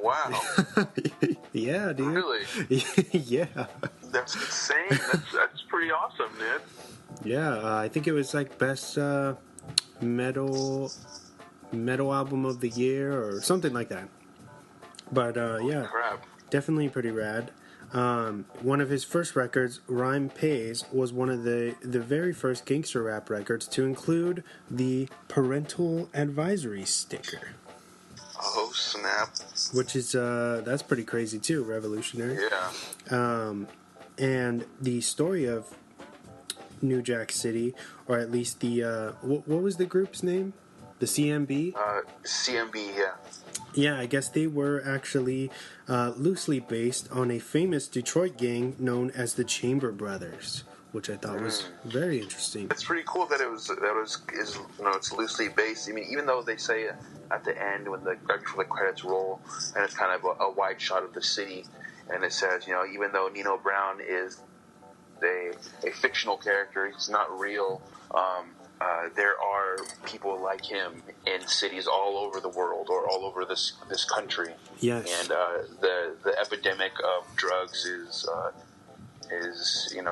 Wow. Yeah, dude. Really? Yeah. That's insane. That's pretty awesome, dude. Yeah, I think it was like best metal album of the year or something like that. But yeah, Crap. definitely pretty rad. One of his first records, Rhyme Pays, was one of the very first gangster rap records to include the parental advisory sticker. Oh, snap. Which is, that's pretty crazy too, revolutionary. Yeah. And the story of New Jack City, or at least the, what was the group's name? The CMB? CMB, yeah. Yeah, I guess they were actually loosely based on a famous Detroit gang known as the Chamber Brothers, which I thought was very interesting. It's pretty cool that it's loosely based. I mean, even though they say at the end when right before the credits roll, and it's kind of a wide shot of the city, and it says, even though Nino Brown is a fictional character, he's not real. There are people like him in cities all over the world or all over this country. Yes. And the epidemic of drugs is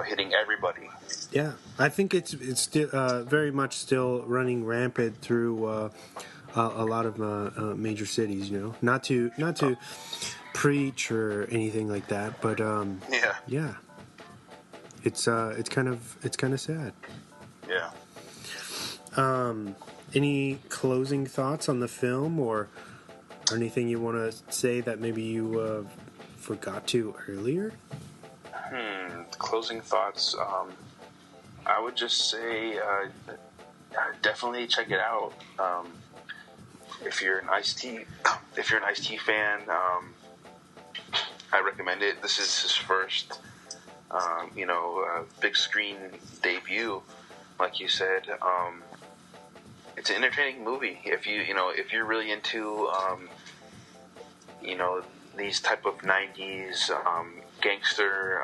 hitting everybody. Yeah, I think it's still very much still running rampant through a lot of major cities. Not to preach or anything like that, but yeah, it's kind of sad. Yeah. Any closing thoughts on the film or anything you want to say that maybe you forgot to earlier? Closing thoughts. I would just say definitely check it out. If you're an Ice-T fan, I recommend it. This is his first, big screen debut, like you said. It's an entertaining movie. If you're really into, these type of 90s gangster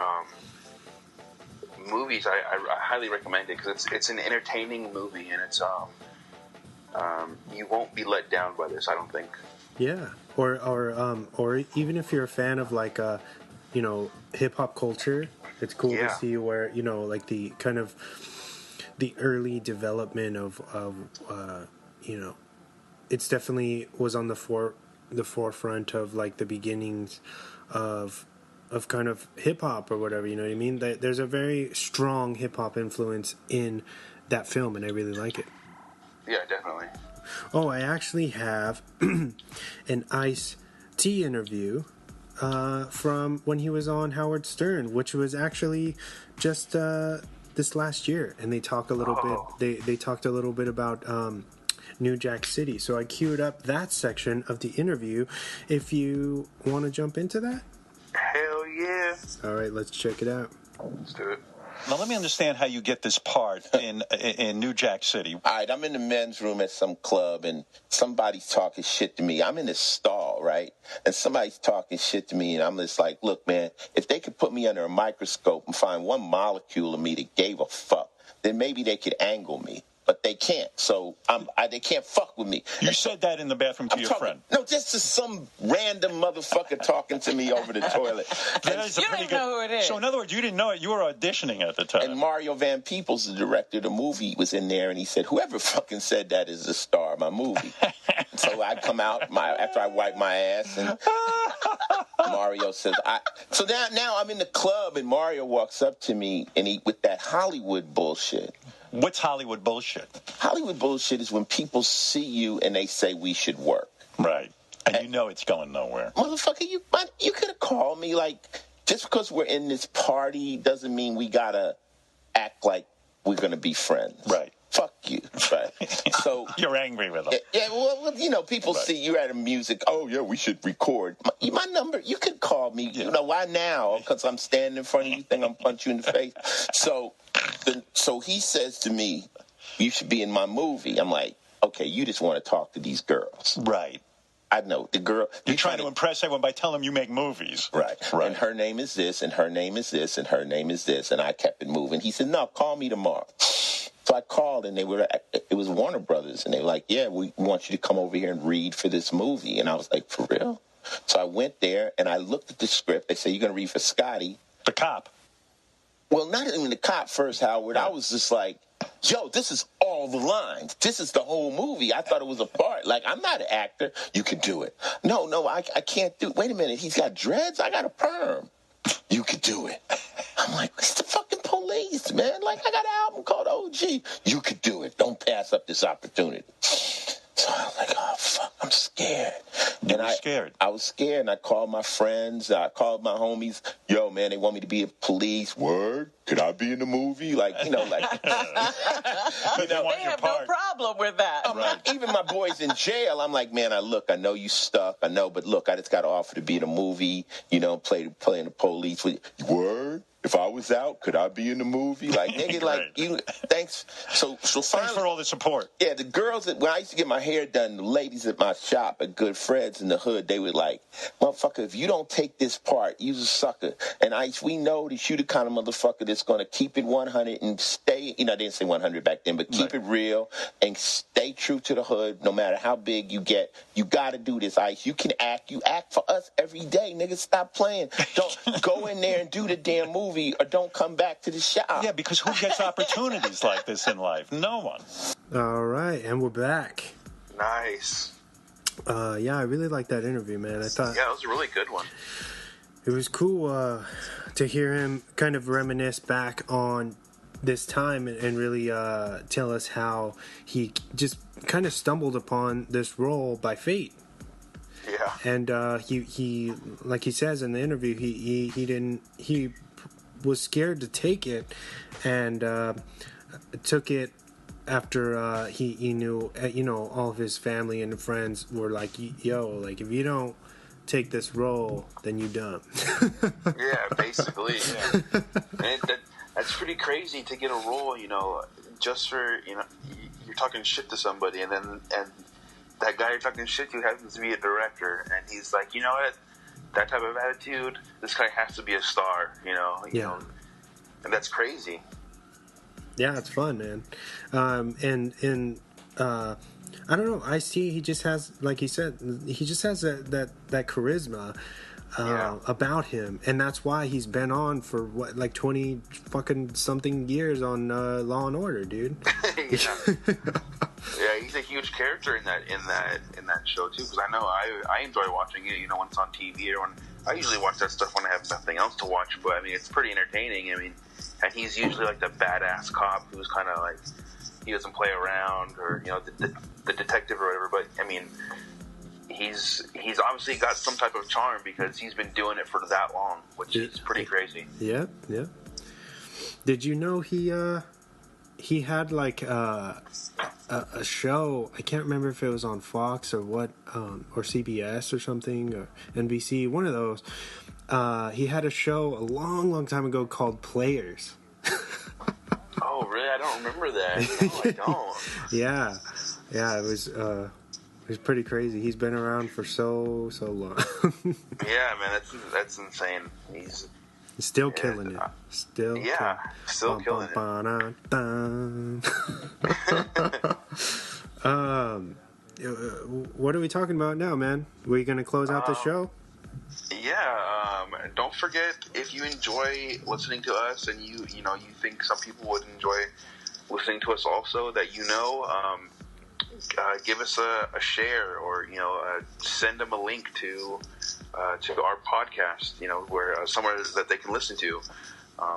movies, I highly recommend it because it's an entertaining movie, and it's you won't be let down by this, I don't think. Yeah, or even if you're a fan of like hip hop culture, it's cool to see where like the kind of the early development of it's definitely was on the forefront of like the beginnings of kind of hip hop or whatever, you know what I mean? There's a very strong hip hop influence in that film, and I really like it. Yeah, definitely. Oh, I actually have an Ice-T interview from when he was on Howard Stern, which was actually just this last year, and they talk a little bit. They talked a little bit about New Jack City. So I queued up that section of the interview. If you want to jump into that. Hell yeah! All right, let's check it out. Let's do it. Now, let me understand how you get this part in New Jack City. All right, I'm in the men's room at some club, and somebody's talking shit to me. I'm in this stall, right? And somebody's talking shit to me, and I'm just like, look, man, if they could put me under a microscope and find one molecule of me that gave a fuck, then maybe they could angle me. But they can't, so they can't fuck with me. You said that in the bathroom to your friend? No, just some random motherfucker talking to me over the toilet. You didn't know who it is. So in other words, you didn't know it. You were auditioning at the time. And Mario Van Peebles, the director of the movie, was in there, and he said, whoever fucking said that is the star of my movie. So I come out after I wipe my ass, and Mario says, So now I'm in the club, and Mario walks up to me, and he with that Hollywood bullshit. What's Hollywood bullshit? Hollywood bullshit is when people see you and they say we should work. Right. And you know it's going nowhere. Motherfucker, you could have called me. Like, just because we're in this party doesn't mean we got to act like we're going to be friends. Right. Fuck you. Right. So you're angry with them. Yeah, well, people see you at a music. Oh, yeah, we should record. My number, you could call me. Yeah. Why now? Because I'm standing in front of you, think I'm punch you in the face. So he says to me, you should be in my movie. I'm like, okay, you just want to talk to these girls. Right. I know. The girl... You're trying to impress everyone by telling them you make movies. Right. And her name is this, and her name is this, and her name is this. And I kept it moving. He said, no, call me tomorrow. So I called, and it was Warner Brothers, and they were like, yeah, we want you to come over here and read for this movie. And I was like, for real? So I went there, and I looked at the script. They say, you're going to read for Scotty. The cop. Well, not even the cop first, Howard. I was just like, yo, this is all the lines. This is the whole movie. I thought it was a part. Like, I'm not an actor. You can do it. No, I can't do it. Wait a minute. He's got dreads? I got a perm. You could do it. I'm like, it's the fucking police, man. Like, I got an album called OG. You could do it. Don't pass up this opportunity. So I was like, oh, fuck, I'm scared. You were scared? I was scared, and I called my friends. I called my homies. Yo, man, they want me to be a police. Word? Could I be in the movie? Like, like... They have no problem with that. Right. Even my boys in jail, I'm like, man, I know you stuck. I know, but look, I just got to offer to be in a movie, playing the police. Word? If I was out, could I be in the movie? Like, nigga, like, you, thanks. So finally, thanks for all the support. Yeah, the girls, when I used to get my hair done, the ladies at my shop, at Good Fred's in the hood, they were like, motherfucker, if you don't take this part, you's a sucker. And we know that you the kind of motherfucker that's going to keep it 100 and stay, I didn't say 100 back then, but keep it real and stay true to the hood, no matter how big you get. You got to do this, Ice. You can act. You act for us every day, nigga. Stop playing. Don't go in there and do the damn movie. Or don't come back to the shop. Yeah, because who gets opportunities like this in life? No one. All right, and we're back. Nice. Yeah, I really liked that interview, man. I thought it was a really good one. It was cool to hear him kind of reminisce back on this time and really tell us how he just kind of stumbled upon this role by fate. Yeah. And he like he says in the interview, he was scared to take it, and took it after he knew all of his family and friends were like, yo, like, if you don't take this role, then you dumb. Yeah, basically. Yeah. And that's pretty crazy to get a role, just for you're talking shit to somebody, and that guy you're talking shit to happens to be a director, and he's like, you know what? That type of attitude, this guy has to be a star, you know, and that's crazy. Yeah, it's fun, man. And I don't know, Ice-T, he just has, like he said, he just has that charisma about him, and that's why he's been on for 20 fucking something years on Law and Order, dude. Yeah, he's a huge character in that show too. Because I know I enjoy watching it. When it's on TV, or when I usually watch that stuff when I have nothing else to watch. But I mean, it's pretty entertaining. I mean, and he's usually like the badass cop who's kind of like, he doesn't play around, or the detective or whatever. But I mean, he's obviously got some type of charm because he's been doing it for that long, which is pretty crazy. Yeah. Did you know he had like a show? I can't remember if it was on Fox or what, or CBS or something, or NBC, one of those. He had a show a long time ago called Players. Oh, really? I don't remember that. No, I don't. Yeah, it was pretty crazy. He's been around for so long. Yeah, man, that's insane. He's still killing it. Still killing it. What are we talking about now, man? We're gonna close out the show? Yeah. Don't forget, if you enjoy listening to us, and you think some people would enjoy listening to us also, that give us a share, or send them a link to our podcast, where somewhere that they can listen to,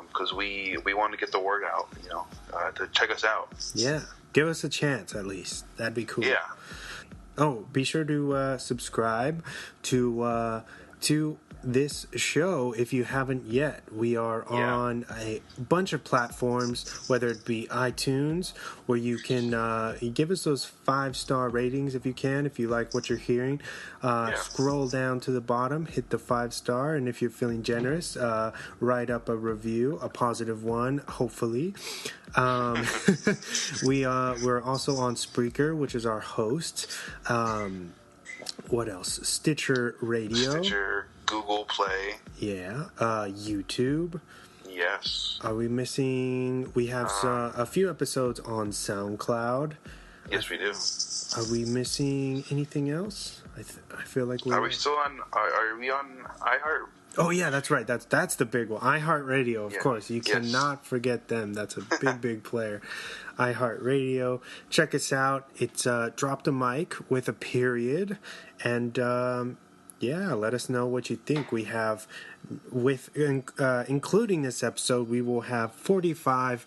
because we want to get the word out, to check us out. Yeah, give us a chance at least. That'd be cool. Yeah. Oh, be sure to subscribe to this show if you haven't yet. We are on a bunch of platforms, whether it be iTunes, where you can give us those 5-star ratings if you can, if you like what you're hearing. Scroll down to the bottom, hit the 5-star, and if you're feeling generous, write up a review, a positive one, hopefully. We're also on Spreaker, which is our host. What else? Stitcher Radio. Google Play. Yeah. YouTube. Yes. Are we missing? We have a few episodes on SoundCloud. Yes, we do. Are we missing anything else? I feel like we're... Are we still on... Are we on iHeart? Oh, yeah, that's right. That's the big one. iHeartRadio, of course. You cannot forget them. That's a big, big player. iHeartRadio. Check us out. It's Drop the Mic with a period. And, let us know what you think. We have, including this episode, we will have 45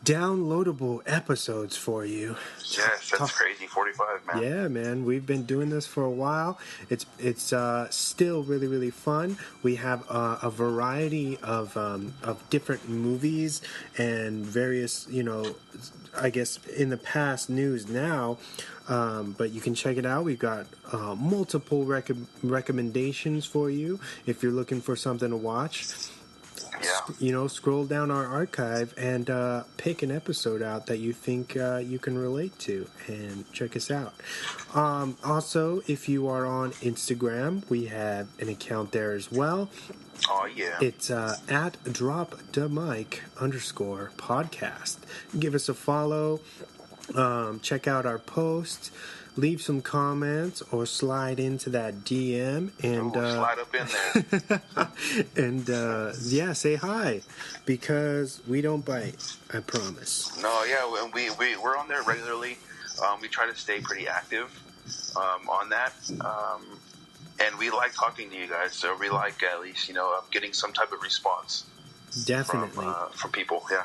downloadable episodes for you. Yes, that's crazy. 45, man. Yeah, man. We've been doing this for a while. It's still really, really fun. We have a variety of different movies and various, I guess in the past news now. But you can check it out. We've got multiple recommendations for you if you're looking for something to watch. Yeah. Scroll down our archive and pick an episode out that you think you can relate to and check us out. Also, if you are on Instagram, we have an account there as well. Oh, yeah. It's at @dropdemic_podcast. Give us a follow. Check out our posts. Leave some comments or slide into that DM and slide up in there. and say hi, because we don't bite, I promise. No, yeah, we're on there regularly. We try to stay pretty active on that, and we like talking to you guys. So we like at least getting some type of response. Definitely from people. Yeah.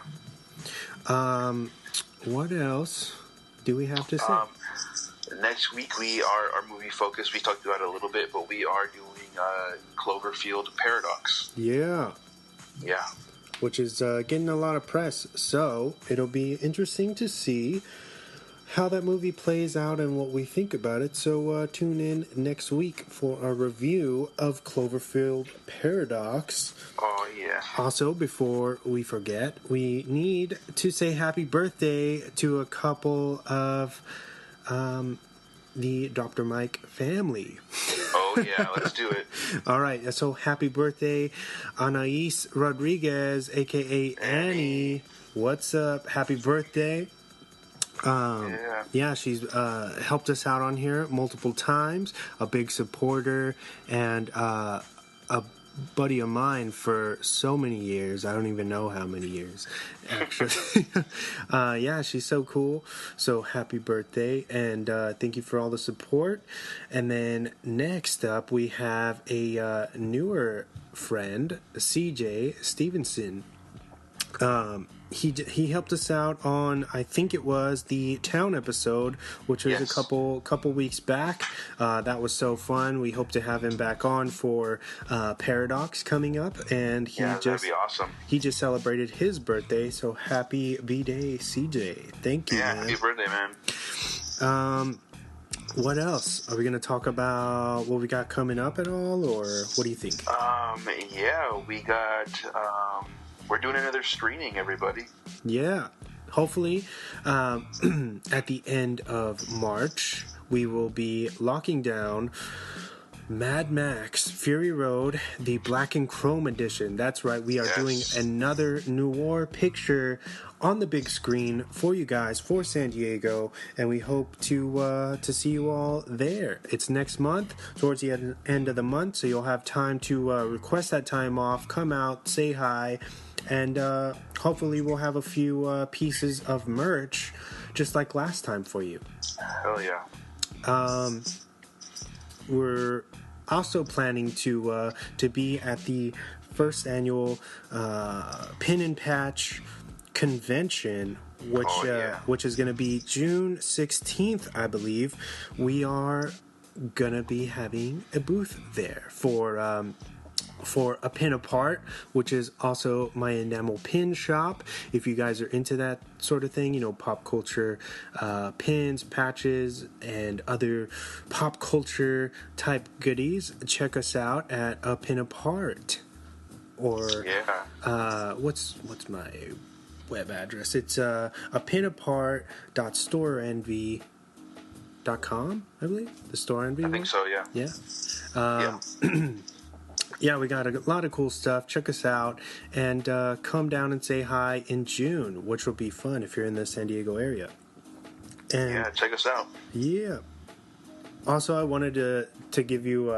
What else do we have to say? Next week, our movie focus, we talked about it a little bit, but we are doing Cloverfield Paradox. Yeah. Yeah. Which is getting a lot of press. So it'll be interesting to see how that movie plays out and what we think about it. So tune in next week for our review of Cloverfield Paradox. Oh, yeah. Also, before we forget, we need to say happy birthday to a couple of... the Dr. Mike family. Oh, yeah, let's do it. All right, so happy birthday, Anais Rodriguez, a.k.a. Annie. What's up? Happy birthday. She's helped us out on here multiple times, a big supporter, and a buddy of mine for so many years. I don't even know how many years, actually. She's so cool. So happy birthday, and thank you for all the support. And then next up, we have a newer friend, CJ Stevenson. He helped us out on, I think it was the Town episode, which was a couple weeks back. That was so fun. We hope to have him back on for Paradox coming up, and that'd be awesome. He just celebrated his birthday, so happy B-Day, CJ. Thank you, man. Happy birthday, man. What else? Are we going to talk about what we got coming up at all, or what do you think? We got... we're doing another screening, everybody. Yeah. Hopefully, at the end of March, we will be locking down Mad Max Fury Road, the Black and Chrome edition. That's right. We are doing another noir picture on the big screen for you guys, for San Diego, and we hope to see you all there. It's next month, towards the end of the month, so you'll have time to request that time off, come out, say hi, and hopefully we'll have a few pieces of merch, just like last time for you. Hell yeah. We're also planning to be at the first annual Pin and Patch convention, which is going to be June 16th, I believe. We are going to be having a booth there for a Pin Apart, which is also my enamel pin shop. If you guys are into that sort of thing, pop culture pins, patches, and other pop culture type goodies, check us out at A Pin Apart. Or what's my web address? It's apinapart.storeenvy.com, I believe. The Store Envy. I think so. Yeah. Yeah, we got a lot of cool stuff. Check us out and come down and say hi in June, which will be fun if you're in the San Diego area. And yeah, check us out. Yeah. Also, I wanted to give you